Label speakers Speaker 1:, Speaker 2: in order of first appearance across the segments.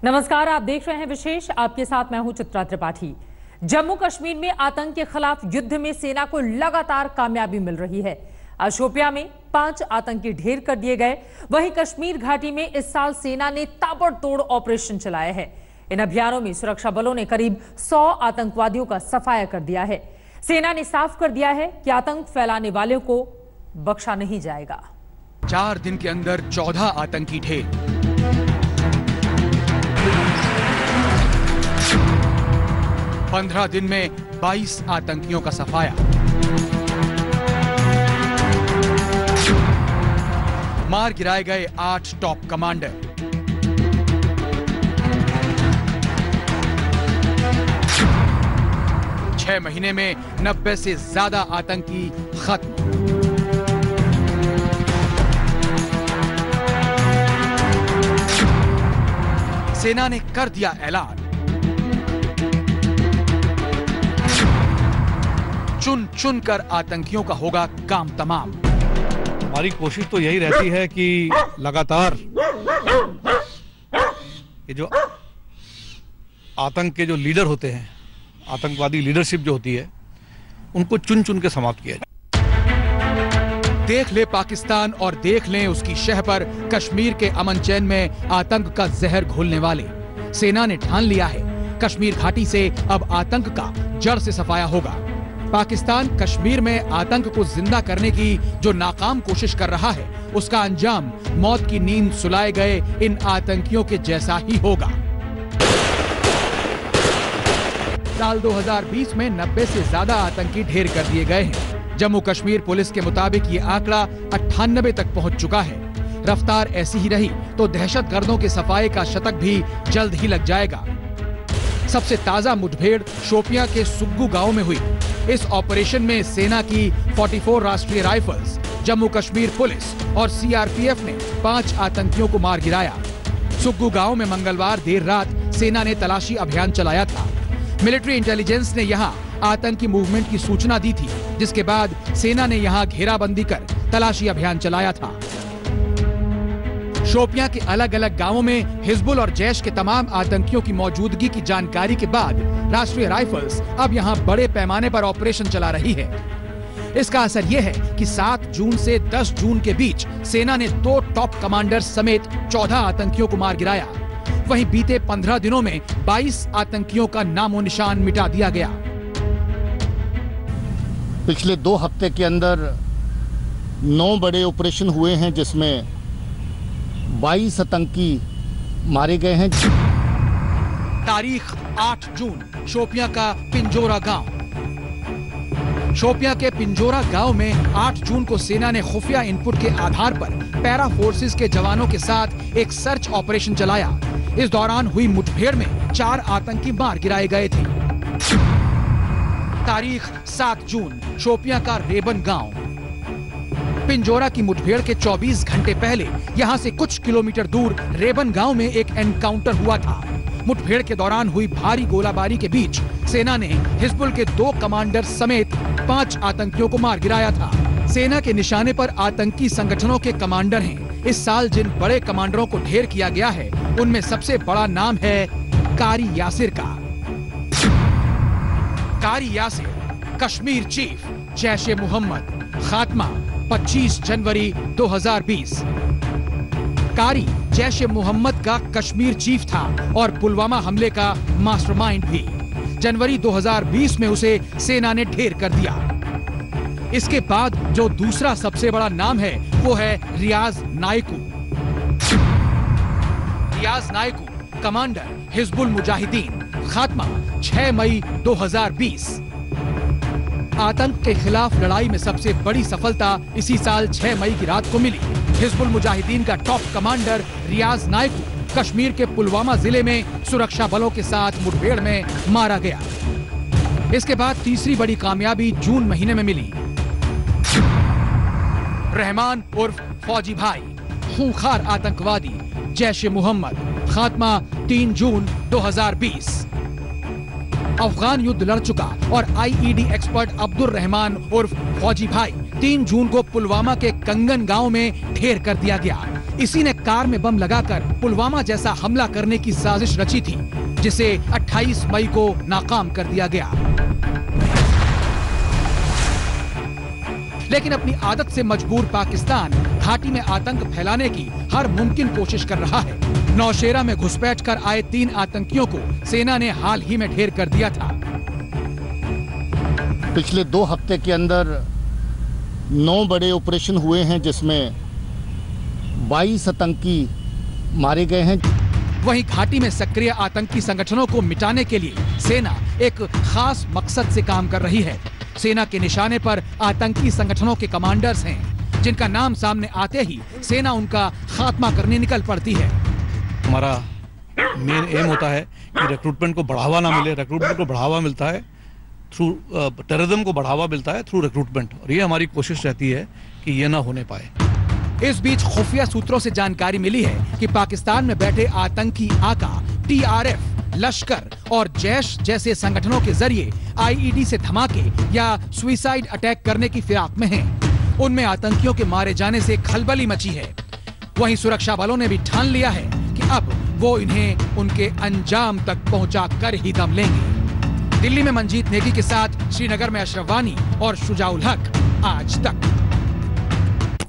Speaker 1: नमस्कार, आप देख रहे हैं विशेष। आपके साथ मैं हूं चित्रा त्रिपाठी। जम्मू कश्मीर में आतंक के खिलाफ युद्ध में सेना को लगातार कामयाबी मिल रही है। आज शोपियां में 5 आतंकी ढेर कर दिए गए। वहीं कश्मीर घाटी में इस साल सेना ने ताबड़तोड़ ऑपरेशन चलाया है। इन अभियानों में सुरक्षा बलों ने करीब 100 आतंकवादियों का सफाया कर दिया है। सेना ने साफ कर दिया है कि आतंक फैलाने वालों को बख्शा नहीं जाएगा।
Speaker 2: 4 दिन के अंदर 14 आतंकी ढेर, 15 दिन में 22 आतंकियों का सफाया। मार गिराए गए 8 टॉप कमांडर। छह महीने में 90 से ज्यादा आतंकी खत्म। सेना ने कर दिया ऐलान, चुन चुन कर आतंकियों का होगा काम तमाम।
Speaker 3: हमारी कोशिश तो यही रहती है कि लगातार ये जो आतंक के जो लीडर होते हैं, आतंकवादी लीडरशिप जो होती है, उनको चुन चुन के समाप्त किया जाए।
Speaker 2: देख ले पाकिस्तान और देख लें उसकी शह पर कश्मीर के अमन चैन में आतंक का जहर घोलने वाले। सेना ने ठान लिया है, कश्मीर घाटी से अब आतंक का जड़ से सफाया होगा। पाकिस्तान कश्मीर में आतंक को जिंदा करने की जो नाकाम कोशिश कर रहा है, उसका अंजाम मौत की नींद सुलाए गए इन आतंकियों के जैसा ही होगा। साल 2020 में 90 से ज्यादा आतंकी ढेर कर दिए गए हैं। जम्मू कश्मीर पुलिस के मुताबिक ये आंकड़ा 98 तक पहुंच चुका है। रफ्तार ऐसी ही रही तो दहशतगर्दों के सफाये का शतक भी जल्द ही लग जाएगा। सबसे ताजा मुठभेड़ शोपियां के सुग्गू गांव में हुई। इस ऑपरेशन में सेना की 44 राष्ट्रीय राइफल्स, जम्मू कश्मीर पुलिस और सीआरपीएफ ने 5 आतंकियों को मार गिराया। सुग्गू गांव में मंगलवार देर रात सेना ने तलाशी अभियान चलाया था। मिलिट्री इंटेलिजेंस ने यहां आतंकी मूवमेंट की सूचना दी थी, जिसके बाद सेना ने यहां घेराबंदी कर तलाशी अभियान चलाया था। शोपियां के अलग अलग गांवों में हिजबुल और जैश के तमाम आतंकियों की मौजूदगी की जानकारी के बाद राष्ट्रीय राइफल्स अब यहां बड़े पैमाने पर ऑपरेशन चला रही है। इसका असर यह है कि 7 जून से 10 जून के बीच सेना ने 2 टॉप कमांडर समेत 14 आतंकियों को मार गिराया। वहीं बीते 15 दिनों में 22 आतंकियों का नामो निशान मिटा दिया गया।
Speaker 4: पिछले 2 हफ्ते के अंदर 9 बड़े ऑपरेशन हुए हैं, जिसमें 22 आतंकी मारे गए हैं।
Speaker 2: तारीख 8 जून, शोपियां का पिंजोरा गांव। शोपियां के पिंजोरा गांव में 8 जून को सेना ने खुफिया इनपुट के आधार पर पैरा फोर्सेस के जवानों के साथ एक सर्च ऑपरेशन चलाया। इस दौरान हुई मुठभेड़ में 4 आतंकी मार गिराए गए थे। तारीख 7 जून, शोपियां का रेबन गांव। पिंजोरा की मुठभेड़ के 24 घंटे पहले यहां से कुछ किलोमीटर दूर रेबन गांव में एक एनकाउंटर हुआ था। मुठभेड़ के दौरान हुई भारी गोलाबारी के बीच सेना ने हिजबुल के 2 कमांडर समेत 5 आतंकियों को मार गिराया था। सेना के निशाने पर आतंकी संगठनों के कमांडर हैं। इस साल जिन बड़े कमांडरों को ढेर किया गया है, उनमें सबसे बड़ा नाम है कारी यासिर का। कारी यासिर, कश्मीर चीफ, जैश ए मोहम्मद, खात्मा 25 जनवरी 2020। कारी जैश ए मोहम्मद का कश्मीर चीफ था और पुलवामा हमले का मास्टरमाइंड भी। जनवरी 2020 में उसे सेना ने ढेर कर दिया। इसके बाद जो दूसरा सबसे बड़ा नाम है, वो है रियाज नायकू। रियाज नायकू, कमांडर हिजबुल मुजाहिदीन, खात्मा 6 मई 2020। आतंक के खिलाफ लड़ाई में सबसे बड़ी सफलता इसी साल 6 मई की रात को मिली। हिजबुल मुजाहिदीन का टॉप कमांडर रियाज नायकू कश्मीर के पुलवामा जिले में सुरक्षा बलों के साथ मुठभेड़ में मारा गया। इसके बाद तीसरी बड़ी कामयाबी जून महीने में मिली। रहमान उर्फ फौजी भाई, खूंखार आतंकवादी, जैश ए मोहम्मद, खात्मा 3 जून 2020। अफगान युद्ध लड़ चुका और आईईडी एक्सपर्ट अब्दुल रहमान उर्फ फौजी भाई 3 जून को पुलवामा के कंगन गांव में ढेर कर दिया गया। इसी ने कार में बम लगाकर पुलवामा जैसा हमला करने की साजिश रची थी, जिसे 28 मई को नाकाम कर दिया गया। लेकिन अपनी आदत से मजबूर पाकिस्तान घाटी में आतंक फैलाने की हर मुमकिन कोशिश कर रहा है। नौशेरा में घुसपैठ कर आए 3 आतंकियों को सेना ने हाल ही में ढेर कर दिया था।
Speaker 4: पिछले 2 हफ्ते के अंदर 9 बड़े ऑपरेशन हुए हैं, जिसमें 22 आतंकी मारे गए हैं।
Speaker 2: वहीं घाटी में सक्रिय आतंकी संगठनों को मिटाने के लिए सेना एक खास मकसद से काम कर रही है। सेना के निशाने पर आतंकी संगठनों के कमांडर्स हैं, जिनका नाम सामने आते ही सेना उनका खात्मा करने निकल पड़ती है।
Speaker 3: हमारा मेन एम होता है कि रिक्रूटमेंट को बढ़ावा ना मिले। रिक्रूटमेंट को बढ़ावा मिलता है थ्रू टेररिज्म को बढ़ावा मिलता है थ्रू रिक्रूटमेंट, और ये हमारी कोशिश रहती है कि ये ना होने पाए।
Speaker 2: इस बीच खुफिया सूत्रों से जानकारी मिली है कि पाकिस्तान में बैठे आतंकी आका TRF, लश्कर और जैश जैसे संगठनों के जरिए IED से धमाके या सुसाइड अटैक करने की फिराक में हैं। उनमें आतंकियों के मारे जाने से खलबली मची है। वहीं सुरक्षा बलों ने भी ठान लिया है कि अब वो इन्हें उनके अंजाम तक पहुंचा कर ही दम लेंगे। दिल्ली में मंजीत नेगी के साथ श्रीनगर में अशरफ वानी और शुजाउल हक, आज तक।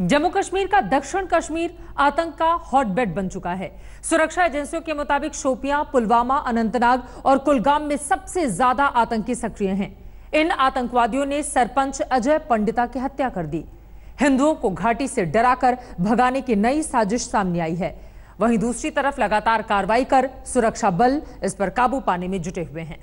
Speaker 1: जम्मू कश्मीर का दक्षिण कश्मीर आतंक का हॉटबेड बन चुका है। सुरक्षा एजेंसियों के मुताबिक शोपियां, पुलवामा, अनंतनाग और कुलगाम में सबसे ज्यादा आतंकी सक्रिय हैं। इन आतंकवादियों ने सरपंच अजय पंडिता की हत्या कर दी। हिंदुओं को घाटी से डराकर भगाने की नई साजिश सामने आई है। वहीं दूसरी तरफ लगातार कार्रवाई कर सुरक्षा बल इस पर काबू पाने में जुटे हुए हैं।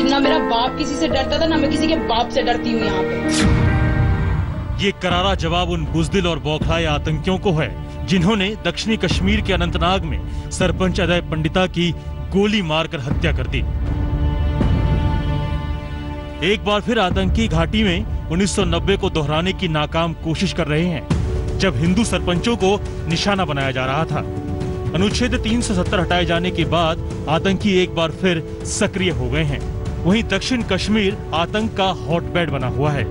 Speaker 5: ना मेरा बाप किसी से डरता था, ना मैं किसी के बाप से डरती हूँ यहाँ पे।
Speaker 6: ये करारा जवाब उन बुजदिल और बौखलाए आतंकियों को है जिन्होंने दक्षिणी कश्मीर के अनंतनाग में सरपंच अजय पंडिता की गोली मारकर हत्या कर दी। एक बार फिर आतंकी घाटी में 1990 को दोहराने की नाकाम कोशिश कर रहे हैं, जब हिंदू सरपंचों को निशाना बनाया जा रहा था। अनुच्छेद 370 हटाए जाने के बाद आतंकी एक बार फिर सक्रिय हो गए हैं। वहीं दक्षिण कश्मीर आतंक का हॉटबेड बना हुआ है।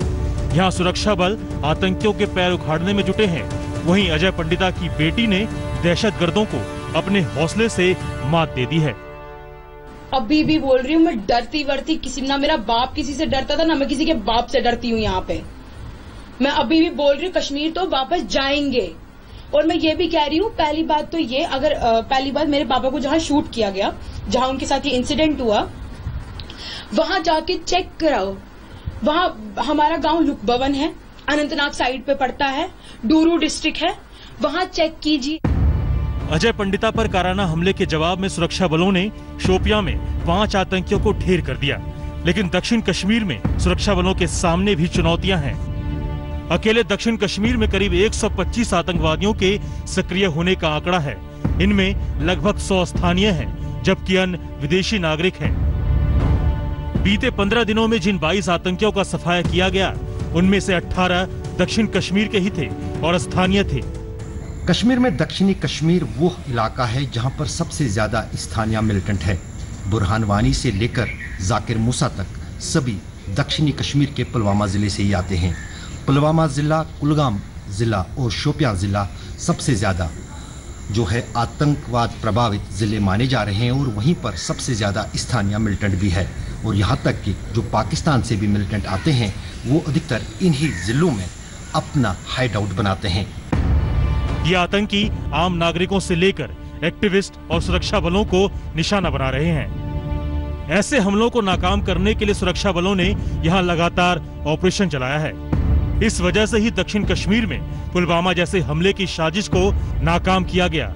Speaker 6: यहाँ सुरक्षा बल आतंकियों के पैर उखाड़ने में जुटे हैं। वहीं अजय पंडिता की बेटी ने दहशतगर्दों को अपने हौसले से मात दे दी है।
Speaker 5: अभी भी बोल रही हूँ, मैं डरती वरती किसी, ना मेरा बाप किसी से डरता था, ना मैं किसी के बाप से डरती हूँ। यहाँ पे मैं अभी भी बोल रही हूँ, कश्मीर तो वापस जाएंगे। और मैं ये भी कह रही हूँ, पहली बात तो ये, अगर पहली बात मेरे पापा को जहाँ शूट किया गया, जहाँ उनके साथ ये इंसिडेंट हुआ, वहां जाके चेक कराओ। वहां हमारा गांव लुकबवन है, अनंतनाग साइड पे पड़ता है, डूरू डिस्ट्रिक्ट है, वहां चेक कीजिए।
Speaker 6: अजय पंडिता पर काराना हमले के जवाब में सुरक्षा बलों ने शोपियां में 5 आतंकियों को ढेर कर दिया। लेकिन दक्षिण कश्मीर में सुरक्षा बलों के सामने भी चुनौतियां हैं। अकेले दक्षिण कश्मीर में करीब 125 आतंकवादियों के सक्रिय होने का आंकड़ा है। इनमें लगभग 100 स्थानीय हैं, जबकि अन्य विदेशी नागरिक हैं। बीते 15 दिनों में जिन 22 आतंकियों का सफाया किया गया, उनमें से 18 दक्षिण कश्मीर के ही थे और स्थानीय थे।
Speaker 7: कश्मीर में दक्षिणी कश्मीर वो इलाका है जहां पर सबसे ज्यादा स्थानीय मिलिटेंट है। बुरहान वानी से लेकर जाकिर मूसा तक सभी दक्षिणी कश्मीर के पुलवामा जिले से ही आते हैं। पुलवामा जिला, कुलगाम जिला और शोपियां जिला सबसे ज्यादा जो है आतंकवाद प्रभावित जिले माने जा रहे हैं, और वहीं पर सबसे ज्यादा स्थानीय मिलिटेंट भी है। और यहाँ तक कि जो पाकिस्तान से भी मिलिटेंट आते हैं, वो अधिकतर इन्हीं जिलों में अपना हाइड आउट बनाते हैं।
Speaker 6: ये आतंकी आम नागरिकों से लेकर एक्टिविस्ट और सुरक्षा बलों को निशाना बना रहे हैं। ऐसे हमलों को नाकाम करने के लिए सुरक्षा बलों ने यहाँ लगातार ऑपरेशन चलाया है। इस वजह से ही दक्षिण कश्मीर में पुलवामा जैसे हमले की साजिश को नाकाम किया गया।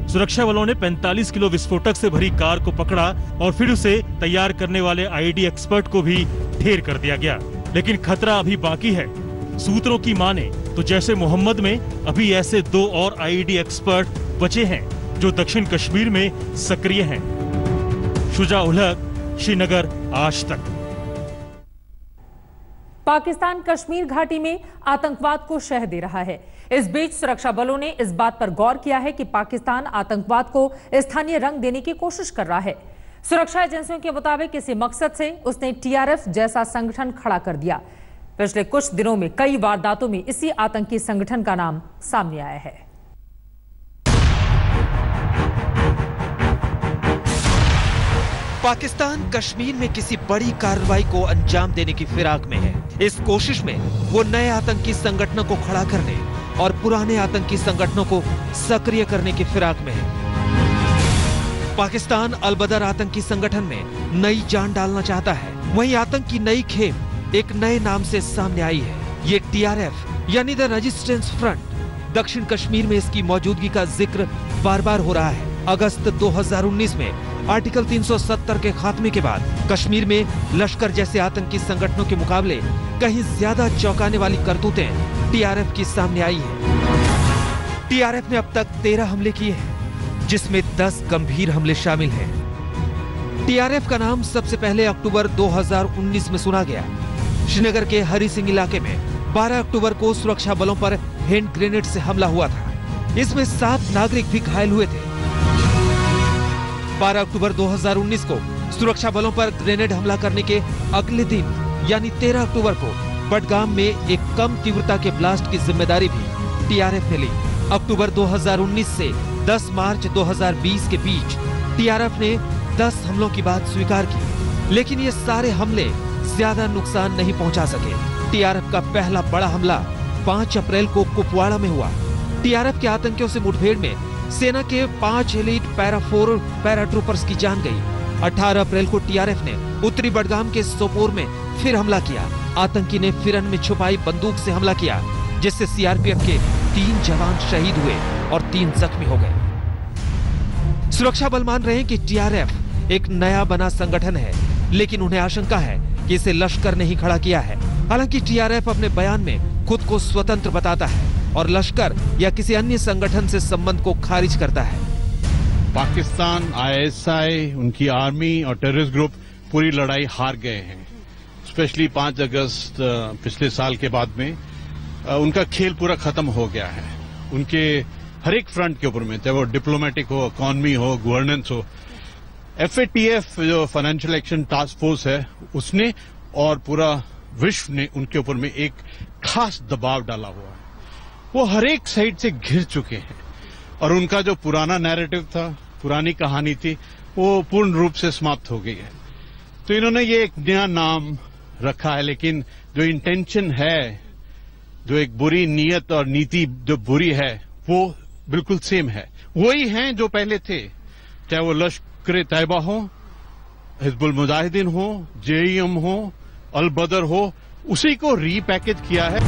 Speaker 6: सुरक्षा बलों ने 45 किलो विस्फोटक से भरी कार को पकड़ा और फिर उसे तैयार करने वाले IED एक्सपर्ट को भी ढेर कर दिया गया। लेकिन खतरा अभी बाकी है। सूत्रों की माने तो जैसे मोहम्मद में अभी ऐसे 2 और IED एक्सपर्ट बचे हैं जो दक्षिण कश्मीर में सक्रिय हैं। शुजाउल हक, श्रीनगर, आज तक।
Speaker 1: पाकिस्तान कश्मीर घाटी में आतंकवाद को शह दे रहा है। इस बीच सुरक्षा बलों ने इस बात पर गौर किया है कि पाकिस्तान आतंकवाद को स्थानीय रंग देने की कोशिश कर रहा है। सुरक्षा एजेंसियों के मुताबिक इसी मकसद से उसने टीआरएफ जैसा संगठन खड़ा कर दिया। पिछले कुछ दिनों में कई वारदातों में इसी आतंकी संगठन का नाम सामने आया है।
Speaker 8: पाकिस्तान कश्मीर में किसी बड़ी कार्रवाई को अंजाम देने की फिराक में है। इस कोशिश में वो नए आतंकी संगठनों को खड़ा करने और पुराने आतंकी संगठनों को सक्रिय करने की फिराक में है। पाकिस्तान अल-बदर आतंकी संगठन में नई जान डालना चाहता है। वहीं आतंक की नई खेप एक नए नाम से सामने आई है। ये टीआरएफ यानी द रेजिस्टेंस फ्रंट। दक्षिण कश्मीर में इसकी मौजूदगी का जिक्र बार बार हो रहा है। अगस्त 2019 में आर्टिकल 370 के खात्मे के बाद कश्मीर में लश्कर जैसे आतंकी संगठनों के मुकाबले कहीं ज्यादा चौंकाने वाली करतूतें टीआरएफ की सामने आई है। टीआरएफ ने अब तक 13 हमले किए हैं, जिसमें 10 गंभीर हमले शामिल हैं। टीआरएफ का नाम सबसे पहले अक्टूबर 2019 में सुना गया। श्रीनगर के हरी सिंह इलाके में 12 अक्टूबर को सुरक्षा बलों पर हैंड ग्रेनेड से हमला हुआ था। इसमें 7 नागरिक भी घायल हुए थे। 12 अक्टूबर 2019 को सुरक्षा बलों पर ग्रेनेड हमला करने के अगले दिन यानी 13 अक्टूबर को बडगाम में एक कम तीव्रता के ब्लास्ट की जिम्मेदारी भी टीआरएफ ने ली। अक्टूबर 2019 से 10 मार्च 2020 के बीच टीआरएफ ने 10 हमलों की बात स्वीकार की, लेकिन ये सारे हमले ज्यादा नुकसान नहीं पहुंचा सके। टीआरएफ का पहला बड़ा हमला 5 अप्रैल को कुपवाड़ा में हुआ। टीआरएफ के आतंकियों से मुठभेड़ में सेना के 5 एलीट पैरा 4 पैराट्रूपर्स की जान गई। 18 अप्रैल को टीआरएफ ने उत्तरी बडगाम के सोपोर में फिर हमला किया। आतंकी ने फिरन में छुपाई बंदूक से हमला किया, जिससे सीआरपीएफ के 3 जवान शहीद हुए और 3 जख्मी हो गए। सुरक्षा बल मान रहे हैं कि टीआरएफ एक नया बना संगठन है, लेकिन उन्हें आशंका है कि इसे लश्कर ने ही खड़ा किया है। हालांकि टीआरएफ अपने बयान में खुद को स्वतंत्र बताता है और लश्कर या किसी अन्य संगठन से संबंध को खारिज करता है।
Speaker 9: पाकिस्तान, आईएसआई, उनकी आर्मी और टेररिस्ट ग्रुप पूरी लड़ाई हार गए हैं। स्पेशली 5 अगस्त पिछले साल के बाद में उनका खेल पूरा खत्म हो गया है। उनके हर एक फ्रंट के ऊपर में, चाहे वो डिप्लोमेटिक हो, इकोनॉमी हो, गवर्नेंस हो, एफएटीएफ जो फाइनेंशियल एक्शन टास्क फोर्स है उसने और पूरा विश्व ने उनके ऊपर में एक खास दबाव डाला हुआ है। वो हर एक साइड से घिर चुके हैं और उनका जो पुराना नैरेटिव था, पुरानी कहानी थी, वो पूर्ण रूप से समाप्त हो गई है। तो इन्होंने ये एक नया नाम रखा है, लेकिन जो इंटेंशन है, जो एक बुरी नीयत और नीति जो बुरी है, वो बिल्कुल सेम है। वही हैं जो पहले थे, चाहे वो लश्कर तैयबा हो, हिजबुल मुजाहिदीन हो, जेईएम हो, अल-बदर हो, उसी को रीपैकेज किया है।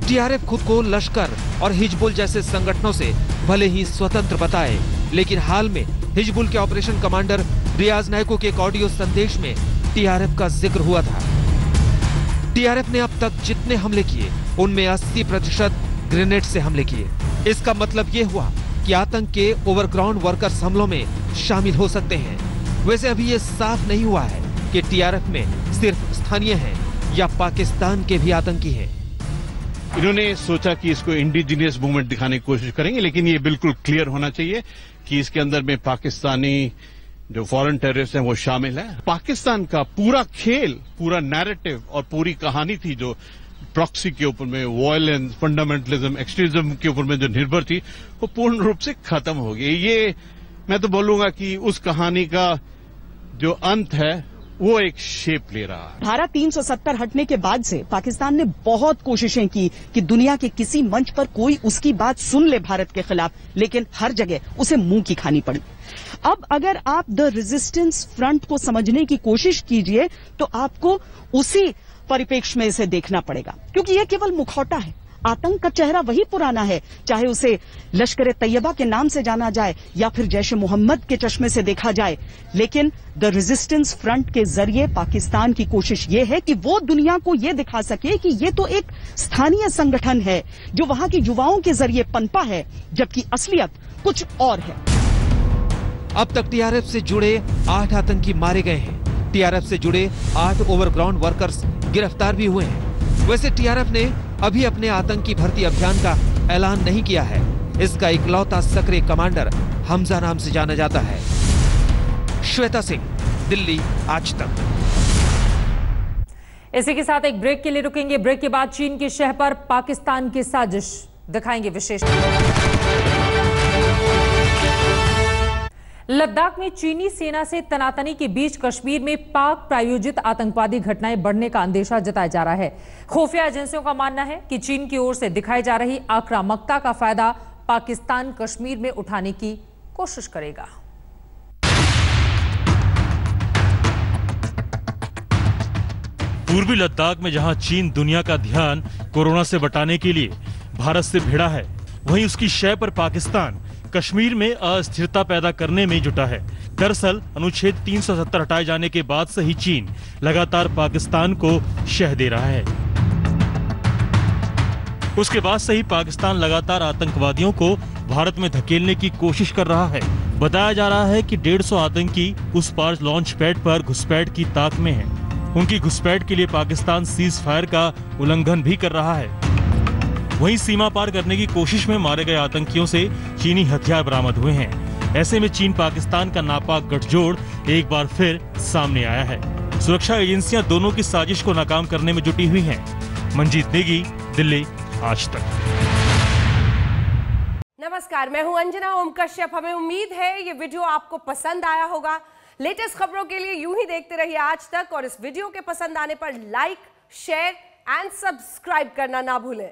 Speaker 8: टीआरएफ खुद को लश्कर और हिजबुल जैसे संगठनों से भले ही स्वतंत्र बताए, लेकिन हाल में हिजबुल के ऑपरेशन कमांडर रियाज नायको के एक ऑडियो संदेश में टीआरएफ का जिक्र हुआ था। टीआरएफ ने अब तक जितने हमले किए उनमें 80% ग्रेनेड से हमले किए। इसका मतलब ये हुआ कि आतंक के ओवरग्राउंड वर्कर्स हमलों में शामिल हो सकते हैं। वैसे अभी ये साफ नहीं हुआ है कि टीआरएफ में सिर्फ स्थानीय हैं या पाकिस्तान के भी आतंकी हैं।
Speaker 9: इन्होंने सोचा कि इसको इंडिजिनियस मूवमेंट दिखाने की कोशिश करेंगे, लेकिन ये बिल्कुल क्लियर होना चाहिए कि इसके अंदर में पाकिस्तानी जो फॉरेन टेररिस्ट हैं वो शामिल है। पाकिस्तान का पूरा खेल, पूरा नैरेटिव और पूरी कहानी थी जो प्रॉक्सी के ऊपर में, वायलेंस, फंडामेंटलिज्म, एक्सट्रीमिज्म के ऊपर में जो निर्भर थी, वो पूर्ण रूप से खत्म हो गई। ये मैं तो बोलूंगा कि उस कहानी का जो अंत है वो एक शेप ले रहा है।
Speaker 10: धारा 370 हटने के बाद से पाकिस्तान ने बहुत कोशिशें की कि दुनिया के किसी मंच पर कोई उसकी बात सुन ले भारत के खिलाफ, लेकिन हर जगह उसे मुंह की खानी पड़ी। अब अगर आप द रेजिस्टेंस फ्रंट को समझने की कोशिश कीजिए तो आपको उसी परिप्रेक्ष्य में इसे देखना पड़ेगा, क्योंकि यह केवल मुखौटा है। आतंक का चेहरा वही पुराना है, चाहे उसे लश्कर तैयबा के नाम से जाना जाए या फिर जैश मोहम्मद के चश्मे से देखा जाए, लेकिन द रेजिस्टेंस फ्रंट के जरिए पाकिस्तान की कोशिश ये है कि वो दुनिया को ये दिखा सके कि ये तो एक स्थानीय संगठन है जो वहां की युवाओं के जरिए पनपा है, जबकि असलियत कुछ और है।
Speaker 8: अब तक टीआरएफ से जुड़े 8 आतंकी मारे गए हैं। टीआरएफ से जुड़े 8 ओवरग्राउंड वर्कर्स गिरफ्तार भी हुए हैं। वैसे टीआरएफ ने अभी अपने आतंकी भर्ती अभियान का ऐलान नहीं किया है। इसका इकलौता सक्रिय कमांडर हमजा नाम से जाना जाता है। श्वेता सिंह, दिल्ली, आज तक।
Speaker 1: इसी के साथ एक ब्रेक के लिए रुकेंगे। ब्रेक के बाद चीन के शह पर पाकिस्तान की साजिश दिखाएंगे विशेष। लद्दाख में चीनी सेना से तनातनी के बीच कश्मीर में पाक प्रायोजित आतंकवादी घटनाएं बढ़ने का अंदेशा जताया जा रहा है। खुफिया एजेंसियों का मानना है कि चीन की ओर से दिखाई जा रही आक्रामकता का फायदा पाकिस्तान कश्मीर में उठाने की कोशिश करेगा।
Speaker 6: पूर्वी लद्दाख में जहां चीन दुनिया का ध्यान कोरोना से बचाने के लिए भारत से भिड़ा है, वहीं उसकी शय पर पाकिस्तान कश्मीर में अस्थिरता पैदा करने में जुटा है। दरअसल अनुच्छेद 370 हटाए जाने के बाद से ही चीन लगातार पाकिस्तान को शह दे रहा है। उसके बाद से ही पाकिस्तान लगातार आतंकवादियों को भारत में धकेलने की कोशिश कर रहा है। बताया जा रहा है कि 150 आतंकी उस पार लॉन्च पैड पर घुसपैठ की ताक में हैं। उनकी घुसपैठ के लिए पाकिस्तान सीज फायर का उल्लंघन भी कर रहा है। वहीं सीमा पार करने की कोशिश में मारे गए आतंकियों से चीनी हथियार बरामद हुए हैं। ऐसे में चीन पाकिस्तान का नापाक गठजोड़ एक बार फिर सामने आया है। सुरक्षा एजेंसियां दोनों की साजिश को नाकाम करने में जुटी हुई हैं। मंजीत नेगी, दिल्ली, आज तक।
Speaker 11: नमस्कार, मैं हूं अंजना ओम कश्यप। हमें उम्मीद है ये वीडियो आपको पसंद आया होगा। लेटेस्ट खबरों के लिए यूं ही देखते रहिए आज तक, और इस वीडियो के पसंद आने पर लाइक, शेयर एंड सब्सक्राइब करना ना भूलें।